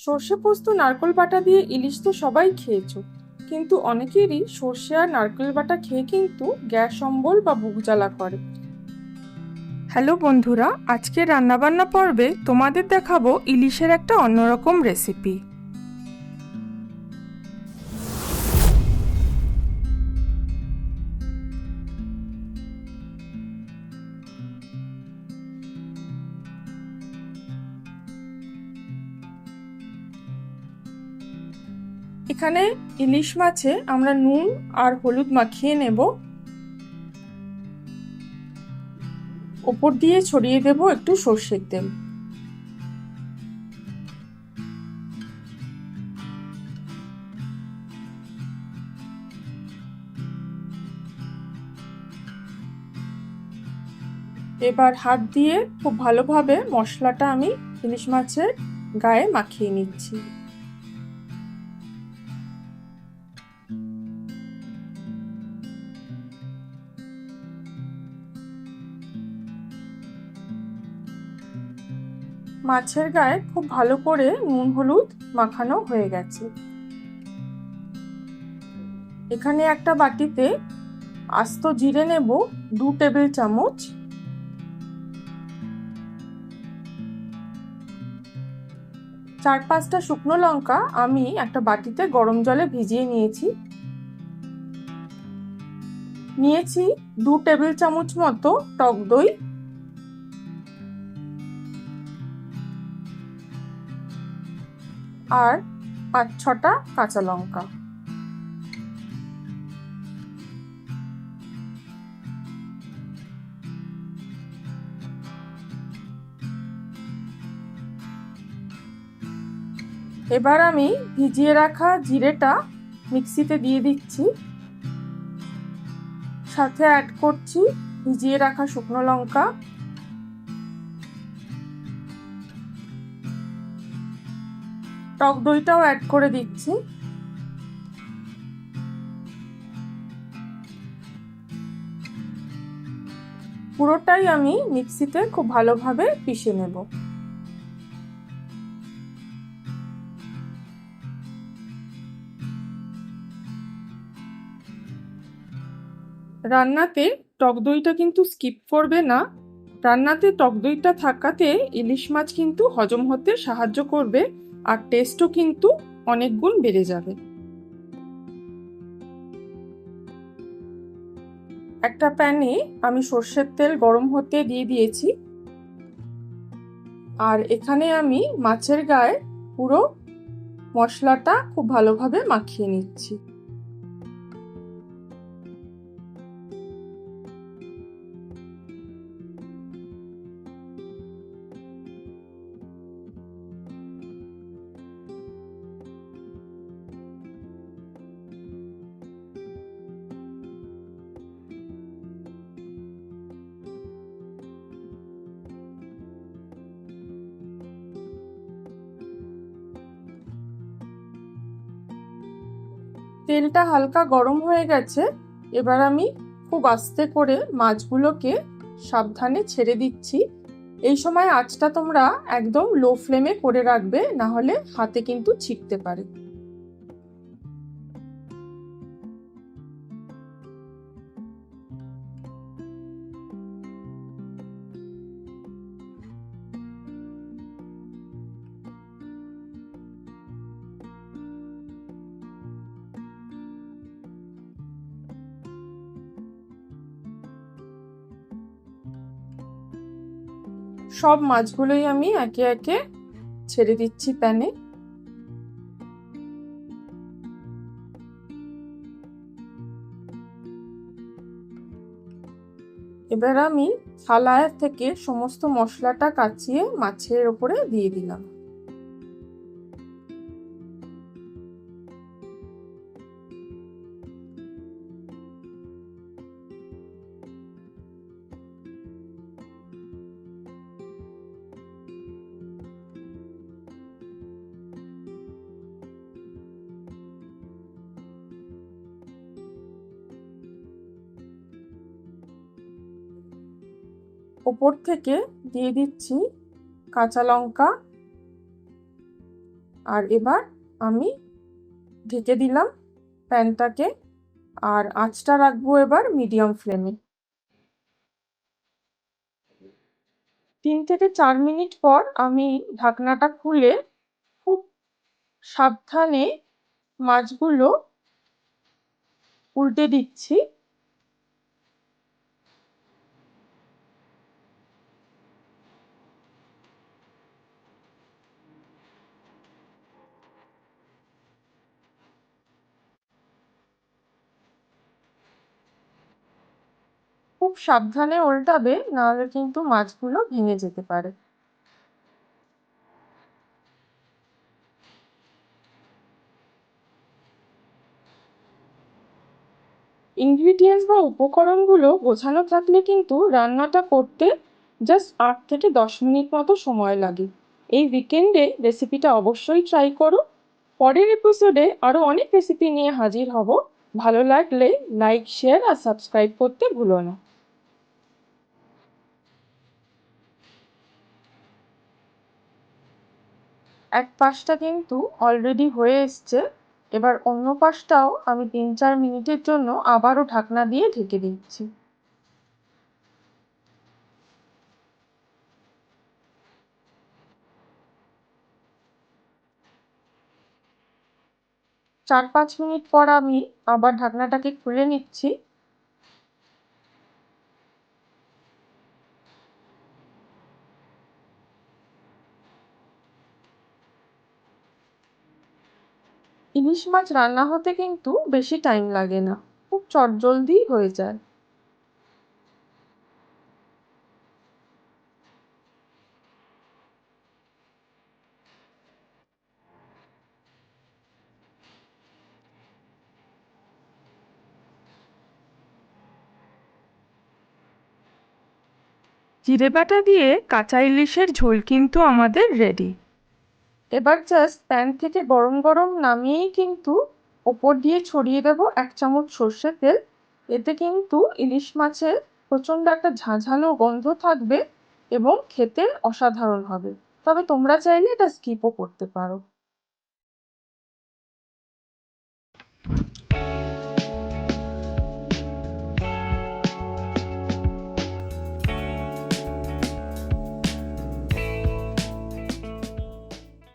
সর্ষে পোস্ত নারকেল বাটা দিয়ে ইলিশ তো সবাই খেয়েছো, কিন্তু অনেকেরই সর্ষে আর নারকেল বাটা খেয়ে কিন্তু গ্যাস অম্বল বা বুক জ্বালা করে। হ্যালো বন্ধুরা, আজকে রান্নাবান্না পর্বে তোমাদের দেখাবো ইলিশের একটা অন্যরকম রেসিপি। এখানে ইলিশ মাছে আমরা নুন আর হলুদ মাখিয়ে নেব, ওপর দিয়ে ছড়িয়ে দেব একটু সর্ষের তেল। এবার হাত দিয়ে খুব ভালোভাবে মশলাটা আমি ইলিশ মাছের গায়ে মাখিয়ে নিচ্ছি। মাছের গায়ে খুব ভালো করে নুন হলুদ মাখানো হয়ে গেছে। এখানে একটা বাটিতে আস্ত জিরে নেব 2 টেবিল চামচ, চার পাঁচটা শুকনো লঙ্কা আমি একটা বাটিতে গরম জলে ভিজিয়ে নিয়েছি। 2 টেবিল চামচ মতো টক দই, আর 5-6টা কাঁচা লঙ্কা। এবার আমি ভিজিয়ে রাখা জিরেটা মিক্সিতে দিয়ে দিচ্ছি, সাথে অ্যাড করছি ভিজিয়ে রাখা শুকনো লঙ্কা, টক দইটাও অ্যাড করে দিচ্ছি। পুরোটাই আমি মিক্সিতে খুব ভালোভাবে পিষে নেব। রান্নাতে টক দইটা কিন্তু স্কিপ করবে না। রান্নাতে টক দইটা থাকাতে ইলিশ মাছ কিন্তু হজম হতে সাহায্য করবে, আর টেস্টও কিন্তু অনেক গুণ বেড়ে যাবে। একটা প্যানে আমি সর্ষের তেল গরম হতে দিয়ে দিয়েছি, আর এখানে আমি মাছের গায়ে পুরো মশলাটা খুব ভালোভাবে মাখিয়ে নিচ্ছি। তেলটা হালকা গরম হয়ে গেছে। এবার আমি খুব আস্তে করে মাছগুলোকে সাবধানে ছেড়ে দিচ্ছি। এই সময় আঁচটা তোমরা একদম লো ফ্লেমে করে রাখবে, না হলে হাতে কিন্তু ছিটতে পারে। সব মাছগুলোই আমি একে একে ছেড়ে দিচ্ছি প্যানে। এবার আমি থালায় থেকে সমস্ত মশলাটা কাচিয়ে মাছের ওপরে দিয়ে দিলাম। ওপর থেকে দিয়ে দিচ্ছি কাঁচা লঙ্কা, আর এবার আমি ঢেকে দিলাম প্যানটাকে, আর আঁচটা রাখবো এবার মিডিয়াম ফ্লেমে। 3 থেকে 4 মিনিট পর আমি ঢাকনাটা খুলে খুব সাবধানে মাছগুলো উল্টে দিচ্ছি। খুব সাবধানে উল্টাবে, নাহলে কিন্তু মাছগুলো ভেঙে যেতে পারে। ইনগ্রিডিয়েন্টস বা উপকরণগুলো গোছানো থাকলে কিন্তু রান্নাটা করতে জাস্ট 8 থেকে 10 মিনিট মতো সময় লাগে। এই উইকেন্ডে রেসিপিটা অবশ্যই ট্রাই করো। পরের এপিসোডে আরও অনেক রেসিপি নিয়ে হাজির হব। ভালো লাগলে লাইক, শেয়ার আর সাবস্ক্রাইব করতে ভুলো না। এক পাশটা কিন্তু অলরেডি হয়ে এসছে। এবার অন্য পাশটাও আমি 3-4 মিনিটের জন্য আবারও ঢাকনা দিয়ে ঢেকে দিচ্ছি। 4-5 মিনিট পর আমি আবার ঢাকনাটাকে খুলে নিচ্ছি। ইলিশ মাছ রান্না হতে কিন্তু বেশি টাইম লাগে না, খুব চটজলদি হয়ে যায়। জিরে বাটা দিয়ে কাঁচা ইলিশের ঝোল কিন্তু আমাদের রেডি। এবার জাস্ট প্যান থেকে গরম গরম নামিয়েই কিন্তু ওপর দিয়ে ছড়িয়ে দেবো 1 চামচ সর্ষের তেল। এতে কিন্তু ইলিশ মাছের প্রচণ্ড একটা ঝাঁঝালো গন্ধ থাকবে এবং খেতে অসাধারণ হবে। তবে তোমরা চাইলে এটা স্কিপও করতে পারো।